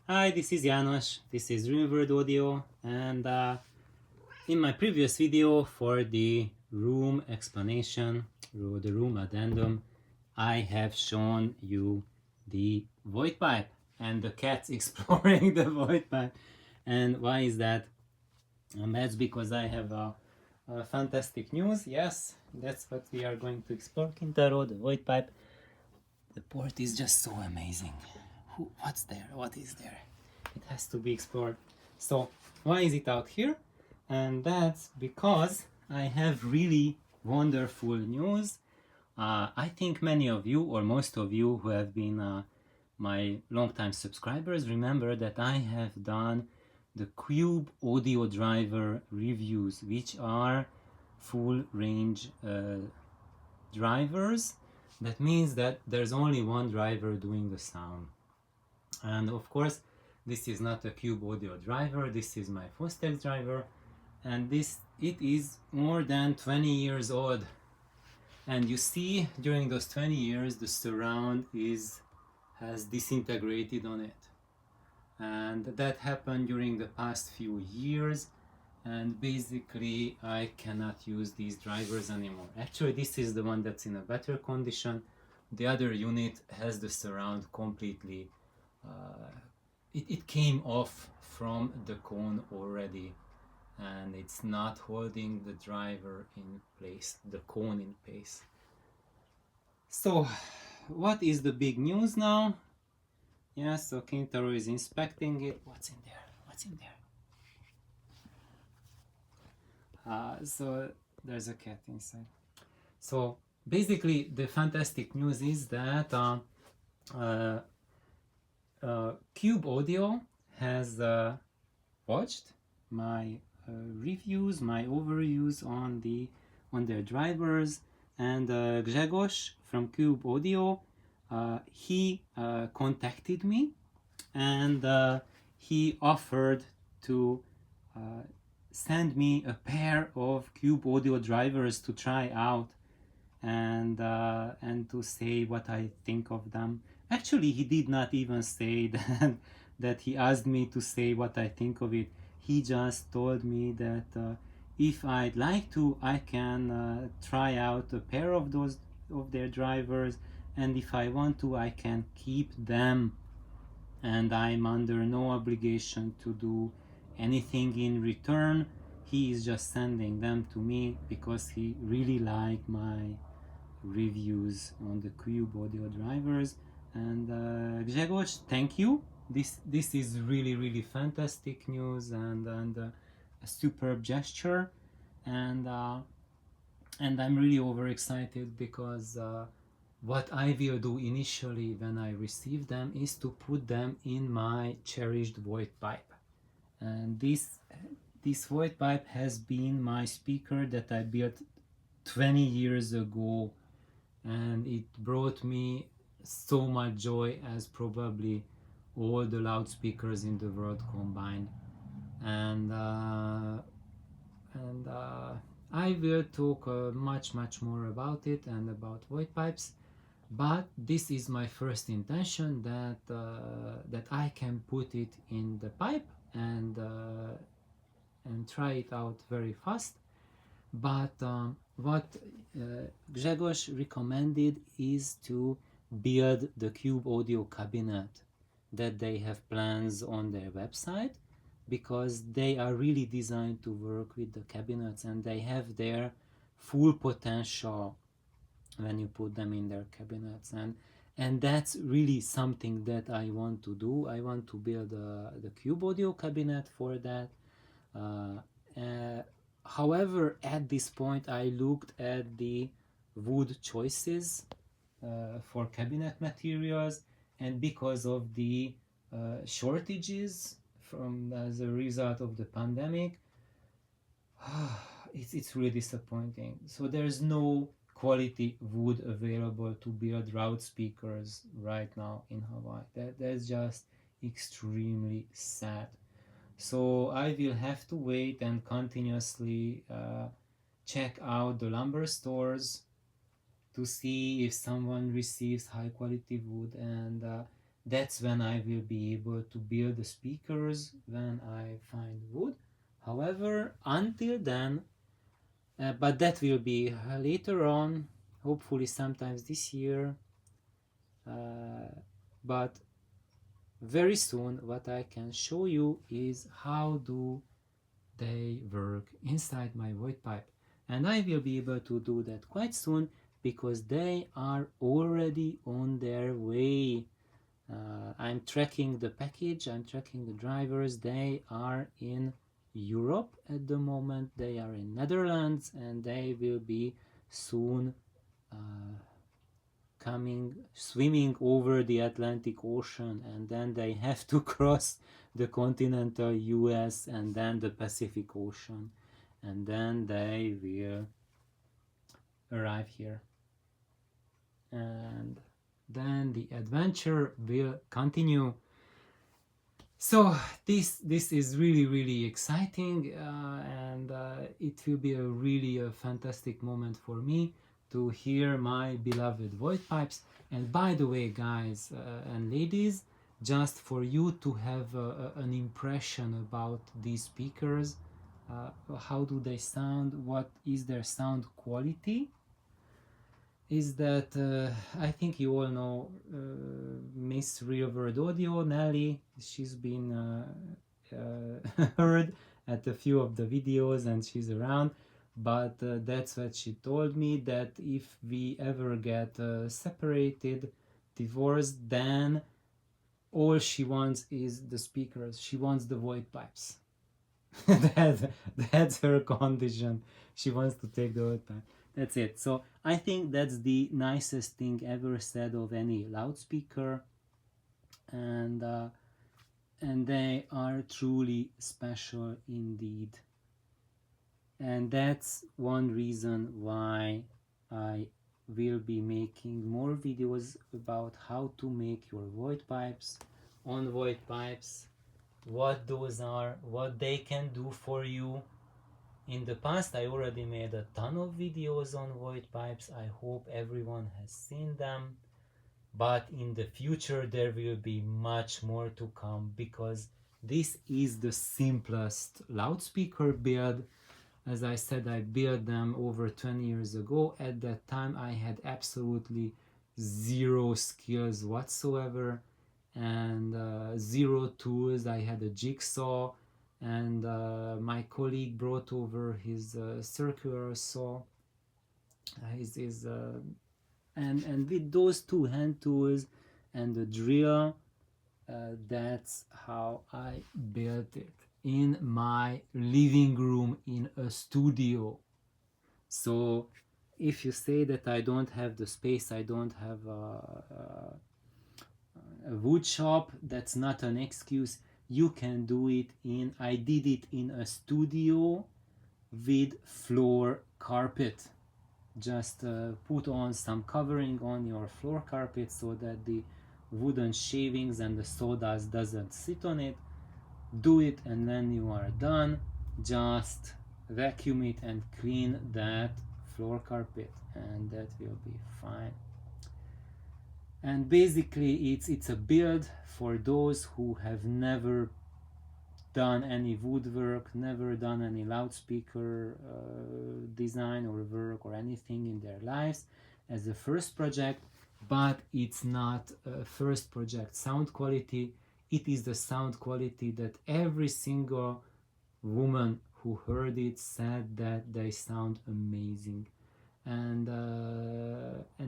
Hi, this is János, this is River Audio, and in my previous video for the room explanation, or the room addendum, I have shown you the Voigt pipe and the cats exploring the Voigt pipe. And why is that? That's because I have a fantastic news. Yes, that's what we are going to explore. Kintaro, the Voigt pipe. The port is just so amazing. What's there? What is there? It has to be explored. So why is it out here? And that's because I have really wonderful news. I think many of you, or most of you who have been my longtime subscribers, remember that I have done the Cube audio driver reviews, which are full range drivers. That means that there's only one driver doing the sound. And of course, this is not a Cube audio driver, this is my Fostex driver, and it is more than 20 years old. And you see, during those 20 years, the surround has disintegrated on it. And that happened during the past few years, and basically I cannot use these drivers anymore. Actually, this is the one that's in a better condition. The other unit has the surround completely it came off from the cone already, and it's not holding the driver in place, the cone in place. So what is the big news now? Yeah, so Kintaro is inspecting it. What's in there? What's in there? So there's a cat inside. So basically the fantastic news is that Cube Audio has watched my reviews, my overviews on their drivers, and Grzegorz from Cube Audio, he contacted me, and he offered to send me a pair of Cube Audio drivers to try out, and to say what I think of them. Actually, he did not even say that he asked me to say what I think of it. He just told me that if I'd like to, I can try out a pair of their drivers, and if I want to, I can keep them, and I'm under no obligation to do anything in return. He is just sending them to me because he really liked my reviews on the Cube audio drivers. And Grzegorz, thank you. This is really fantastic news, and a superb gesture, and I'm really overexcited because what I will do initially when I receive them is to put them in my cherished Voigt pipe. And this Voigt pipe has been my speaker that I built 20 years ago, and it brought me so much joy as probably all the loudspeakers in the world combined. And I will talk much more about it and about Voigt pipes, but this is my first intention, that I can put it in the pipe and try it out very fast. But what Grzegorz recommended is to build the Cube audio cabinet that they have plans on their website, because they are really designed to work with the cabinets, and they have their full potential when you put them in their cabinets, and that's really something that I want to do. I want to build the Cube audio cabinet for that. However, at this point I looked at the wood choices for cabinet materials, and because of the shortages as a result of the pandemic, it's really disappointing. So there's no quality wood available to build loudspeakers right now in Hawaii. That's just extremely sad. So I will have to wait and continuously check out the lumber stores to see if someone receives high quality wood, and That's when I will be able to build the speakers, when I find wood. However, until then, but that will be later on, hopefully sometimes this year, but very soon what I can show you is how do they work inside my Voigt pipe. And I will be able to do that quite soon because they are already on their way. I'm tracking the package, I'm tracking the drivers. They are in Europe at the moment, they are in Netherlands, and they will be soon swimming over the Atlantic Ocean, and then they have to cross the continental US and then the Pacific Ocean, and then they will arrive here. And then the adventure will continue. So this is really exciting, and it will be a fantastic moment for me to hear my beloved Voigt pipes. And by the way, guys and ladies, just for you to have an impression about these speakers, how do they sound, what is their sound quality, is that I think you all know Miss Real World Audio, Nelly. She's been heard at a few of the videos and she's around, but that's what she told me, that if we ever get separated, divorced, then all she wants is the speakers. She wants the Voigt pipes. That's her condition. She wants to take the Voigt pipe. That's it. So I think that's the nicest thing ever said of any loudspeaker, and they are truly special indeed. And that's one reason why I will be making more videos about how to make your Voigt pipes, on Voigt pipes, what those are, what they can do for you. In the past I already made a ton of videos on Voigt pipes. I hope everyone has seen them, but in the future there will be much more to come, because this is the simplest loudspeaker build. As I said, I built them over 20 years ago. At that time I had absolutely zero skills whatsoever and zero tools. I had a jigsaw, and my colleague brought over his circular saw, and with those two hand tools and the drill, that's how I built it in my living room in a studio. So if you say that I don't have the space, I don't have a wood shop, that's not an excuse. You can do it I did it in a studio with floor carpet. Just put on some covering on your floor carpet so that the wooden shavings and the sawdust doesn't sit on it. Do it, and when you are done, just vacuum it and clean that floor carpet, and that will be fine. And basically it's a build for those who have never done any woodwork, never done any loudspeaker design or work or anything in their lives, as a first project. But it's not a first project sound quality, it is the sound quality that every single woman who heard it said that they sound amazing. And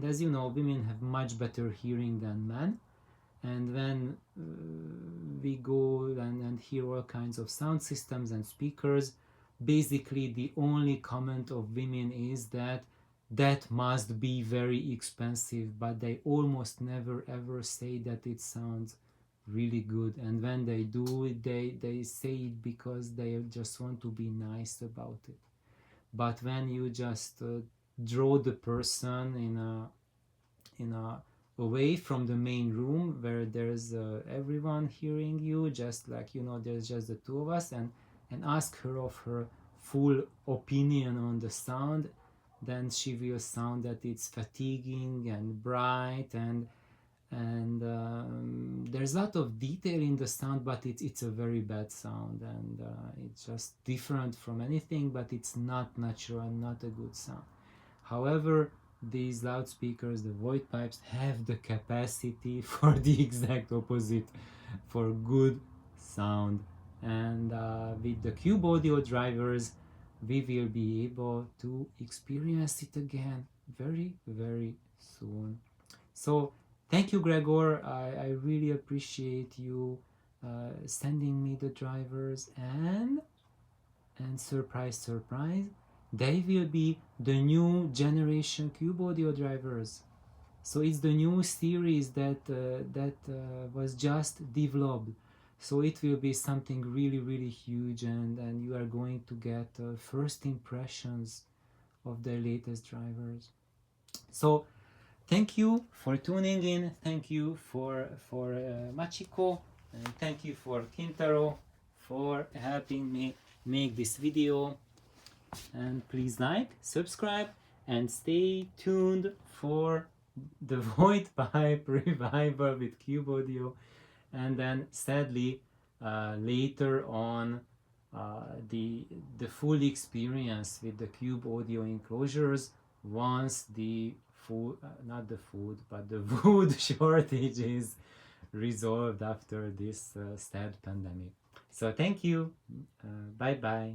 as you know, women have much better hearing than men, and when we go and hear all kinds of sound systems and speakers, basically the only comment of women is that must be very expensive, but they almost never ever say that it sounds really good. And when they do it, they say it because they just want to be nice about it. But when you just draw the person in a away from the main room where there's everyone hearing you, just like, there's just the two of us, and ask her of her full opinion on the sound, then she will sound that it's fatiguing and bright, and and there's a lot of detail in the sound, but it's a very bad sound, and it's just different from anything, but it's not natural, not a good sound. However, these loudspeakers, the Voigt pipes, have the capacity for the exact opposite, for good sound. And with the Cube Audio drivers, we will be able to experience it again very, very soon. So thank you, Gregor. I really appreciate you sending me the drivers, and surprise, surprise, they will be the new generation Cube Audio drivers. So it's the new series that was just developed. So it will be something really, really huge, and you are going to get first impressions of the latest drivers. So thank you for tuning in. Thank you for Machiko, and thank you for Kintaro for helping me make this video. And please like, subscribe, and stay tuned for the Void Pipe revival with Cube Audio, and then sadly later on the full experience with the Cube Audio enclosures once the food, not the food, but the wood shortage is resolved after this sad pandemic. So thank you. Bye bye.